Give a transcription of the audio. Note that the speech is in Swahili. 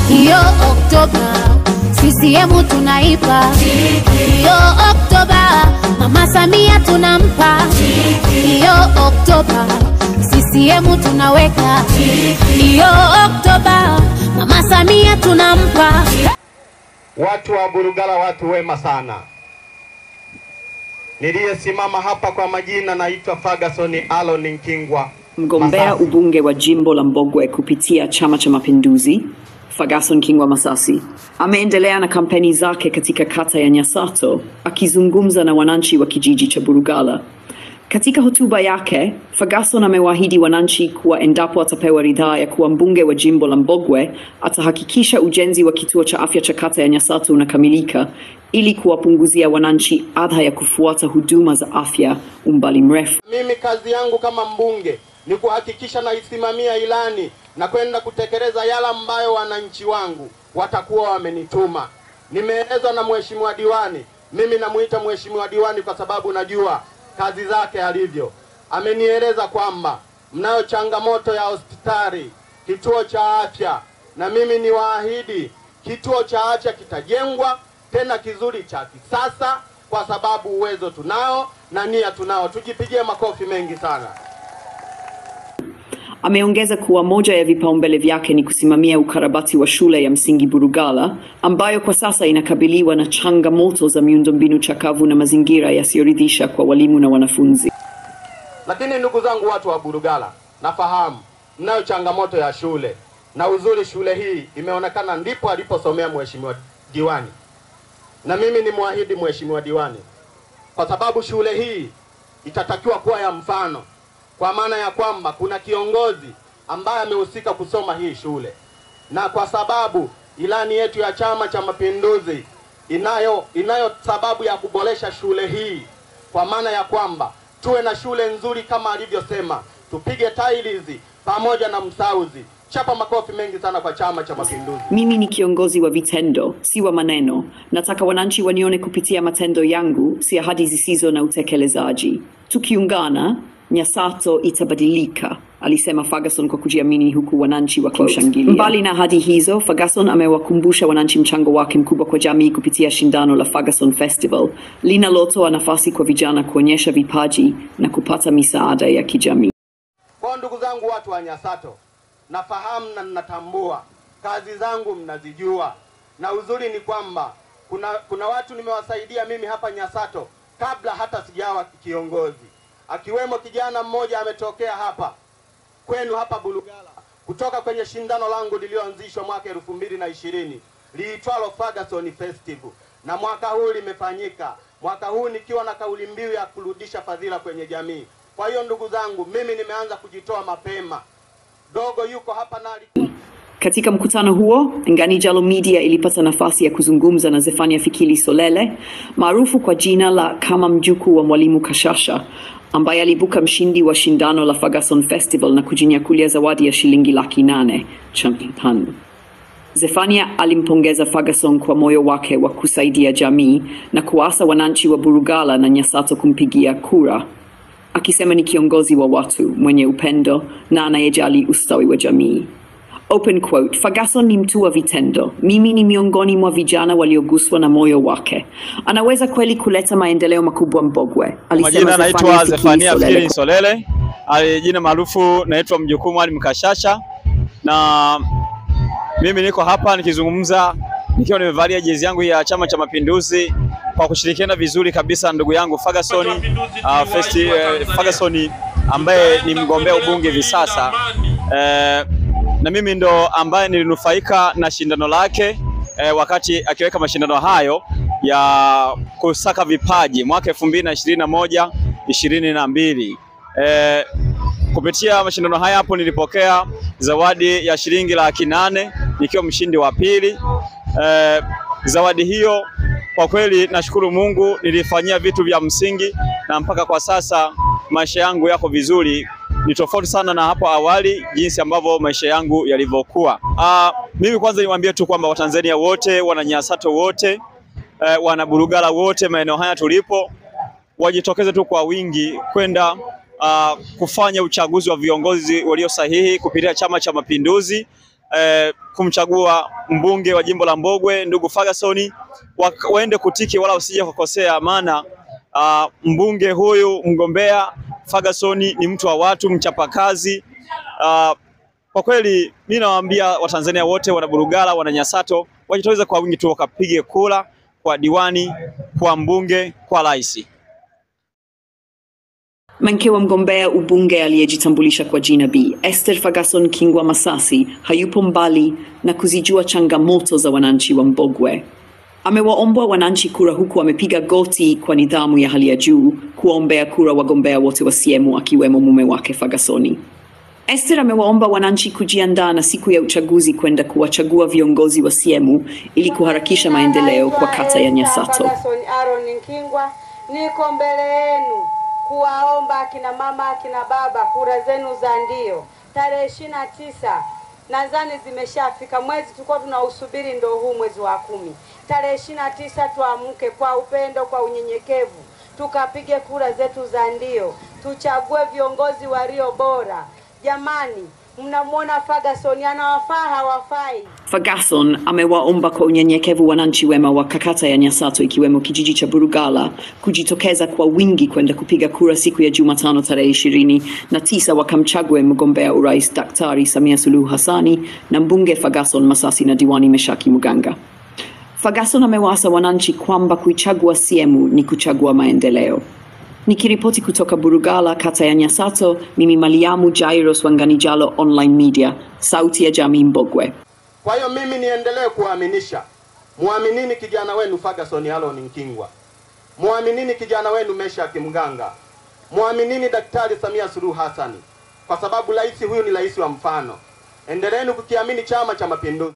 Hiyo Oktoba CCM tunaipa. Hiyo Oktoba Mama Samia tunampa. Hiyo Oktoba CCM tunaweka. Hiyo Oktoba Mama Samia tunampa. Watu wa Bulugala watu wema sana. Niliyesimama hapa kwa majina naitwa Ferguson Alon Nkingwa, mgombea ubunge wa jimbo la Mbogwe kupitia Chama cha Mapinduzi. Ferguson Nkingwa Masasi ameendelea na kampeni zake katika kata ya Nyasato, akizungumza na wananchi wa kijiji cha Bulugala. Katika hotuba yake, Ferguson amewaahidi wananchi kuwa endapo atapewa ridhaa ya kuwa mbunge wa jimbo la Mbogwe, atahakikisha ujenzi wa kituo cha afya cha kata ya Nyasato unakamilika ili kuwapunguzia wananchi adha ya kufuata huduma za afya umbali mrefu. Mimi kazi yangu kama mbunge ni kuhakikisha na isimamia ilani na kwenda kutekeleza yale ambayo wananchi wangu watakuwa wamenituma. Nimeelezwa na mheshimiwa diwani, mimi namuita mheshimiwa diwani kwa sababu najua kazi zake alivyo. Amenieleza kwamba mnayo changamoto ya hospitali, kituo cha afya, na mimi ni waahidi kituo cha afya kitajengwa tena kizuri cha kisasa, kwa sababu uwezo tunao na nia tunao. Tujipigie makofi mengi sana. Ameongeza kuwa moja ya vipaumbele vyake ni kusimamia ukarabati wa shule ya msingi Bulugala, ambayo kwa sasa inakabiliwa na changamoto za miundombinu chakavu na mazingira yasiyoridhisha kwa walimu na wanafunzi. Lakini ndugu zangu watu wa Bulugala, nafahamu mnayo changamoto ya shule, na uzuri shule hii imeonekana ndipo aliposomea mheshimiwa diwani. Na mimi ni muahidi mheshimiwa diwani, kwa sababu shule hii itatakiwa kuwa ya mfano, kwa maana ya kwamba kuna kiongozi ambaye amehusika kusoma hii shule, na kwa sababu ilani yetu ya Chama cha Mapinduzi inayo sababu ya kuboresha shule hii, kwa maana ya kwamba tuwe na shule nzuri kama alivyosema, tupige tiles pamoja na msauzi. Chapa makofi mengi sana kwa Chama cha Mapinduzi. Mimi ni kiongozi wa vitendo, si wa maneno. Nataka wananchi wanione kupitia matendo yangu, si ahadi zisizo na utekelezaji. Tukiungana, Nyasato itabadilika, alisema Ferguson kwa kujiamini, huku wananchi wakimshangilia. Mbali na ahadi hizo, Ferguson amewakumbusha wananchi mchango wake mkubwa kwa jamii kupitia shindano la Ferguson Festival linalotoa nafasi kwa vijana kuonyesha vipaji na kupata misaada ya kijamii. Kwa ndugu zangu watu wa Nyasato, nafahamu na ninatambua kazi zangu mnazijua, na uzuri ni kwamba kuna watu nimewasaidia mimi hapa Nyasato kabla hata sijawa kiongozi, akiwemo kijana mmoja ametokea hapa kwenu hapa Bulugala kutoka kwenye shindano langu lilioanzishwa mwaka 2020 liitwalo Ferguson Festival, na mwaka huu limefanyika, mwaka huu nikiwa na kauli mbiu ya kurudisha fadhila kwenye jamii. Kwa hiyo ndugu zangu, mimi nimeanza kujitoa mapema. Dogo yuko hapa na Katika mkutano huo, Ngani Jalo Media ilipata nafasi ya kuzungumza na Zefania Fikili Solele, maarufu kwa jina la kama mjukuu wa Mwalimu Kashasha, ambaye alibuka mshindi wa shindano la Ferguson Festival na kujinyakulia zawadi ya shilingi 800,000. Zefania alimpongeza Ferguson kwa moyo wake wa kusaidia jamii na kuasa wananchi wa Bulugala na Nyasato kumpigia kura, akisema ni kiongozi wa watu, mwenye upendo na anayejali ustawi wa jamii. Open quote, Ferguson ni mtu wa vitendo. Mimi ni miongoni mwa vijana walioguswa na moyo wake. Anaweza kweli kuleta maendeleo makubwa Mbogwe. Majina naitwa Zefania Fikili Solele. Jina maarufu naitwa mjukuu Mwalimu Kashasha. Na mimi niko hapa nikizungumza nikiwa nimevalia jezi yangu ya Chama cha Mapinduzi kwa kushirikiana vizuri kabisa ndugu yangu Ferguson ambaye ni mgombea ubunge hivi sasa. Na mimi ndo ambaye nilinufaika na shindano lake wakati akiweka mashindano hayo ya kusaka vipaji mwaka 2021-22. Kupitia mashindano haya hapo nilipokea zawadi ya shilingi 800,000 nikiwa mshindi wa pili. Zawadi hiyo kwa kweli nashukuru Mungu, nilifanyia vitu vya msingi na mpaka kwa sasa maisha yangu yako vizuri. Ni tofauti sana na hapo awali jinsi ambavyo maisha yangu yalivyokuwa. Mimi kwanza niwaambie tu kwamba Watanzania wote, wana Nyasato wote, wana Bulugala wote, maeneo haya tulipo, wajitokeze tu kwa wingi kwenda kufanya uchaguzi wa viongozi walio sahihi kupitia Chama cha Mapinduzi, kumchagua mbunge wa jimbo la Mbogwe ndugu Ferguson, waende kutiki wala usije kukosea, maana mbunge huyu mgombea Ferguson ni mtu wa watu, mchapakazi. Kwa kweli mimi nawaambia Watanzania wote, wana Bulugala, wana Nyasato, wajitokeze kwa wingi tu wakapige kura kwa diwani, kwa mbunge, kwa rais. Mke wa mgombea ubunge aliyejitambulisha kwa jina B, Esther Ferguson Kingwa Masasi, hayupo mbali na kuzijua changamoto za wananchi wa Mbogwe. Amewaomba wananchi kura, huku amepiga goti kwa nidhamu ya hali ya juu kuwaombea kura wagombea wote wa CCM akiwemo mume wake Ferguson. Esther amewaomba wananchi kujiandaa na siku ya uchaguzi kwenda kuwachagua viongozi wa CCM ili kuharakisha maendeleo kwa kata ya Nyasato. Aaron Kingwa, niko mbele yenu kuwaomba kina mama, kina baba, kura zenu za ndio. Tarehe 29 nadhani zimeshafika, mwezi tulikuwa tunausubiri ndio huu mwezi wa 10. Tarehe 29 tuamke kwa upendo, kwa unyenyekevu, tukapige kura zetu za ndio, tuchague viongozi walio bora. Jamani, mnamuona Ferguson anawafaa hawafai? Ferguson amewaomba kwa unyenyekevu wananchi wema wa kata ya Nyasato ikiwemo kijiji cha Bulugala kujitokeza kwa wingi kwenda kupiga kura siku ya Jumatano tarehe 29 wakamchague mgombea urais Daktari Samia Suluhu Hassani na mbunge Ferguson Masasi na diwani Meshaki Muganga. Ferguson amewaasa wananchi kwamba kuichagua CCM ni kuchagua maendeleo. Nikiripoti kutoka Bulugala, kata ya Nyasato, mimi Mariamu Jairus wa Nganijalo Online Media, sauti ya jamii Mbogwe. Kwa hiyo mimi niendelee kuaminisha, muaminini kijana wenu Ferguson Aaron Kingwa, muaminini kijana wenu Meshaki Muganga, muaminini Daktari Samia Suluhu Hassani, kwa sababu rais huyu ni rais wa mfano. Endeleeni kukiamini Chama cha Mapinduzi.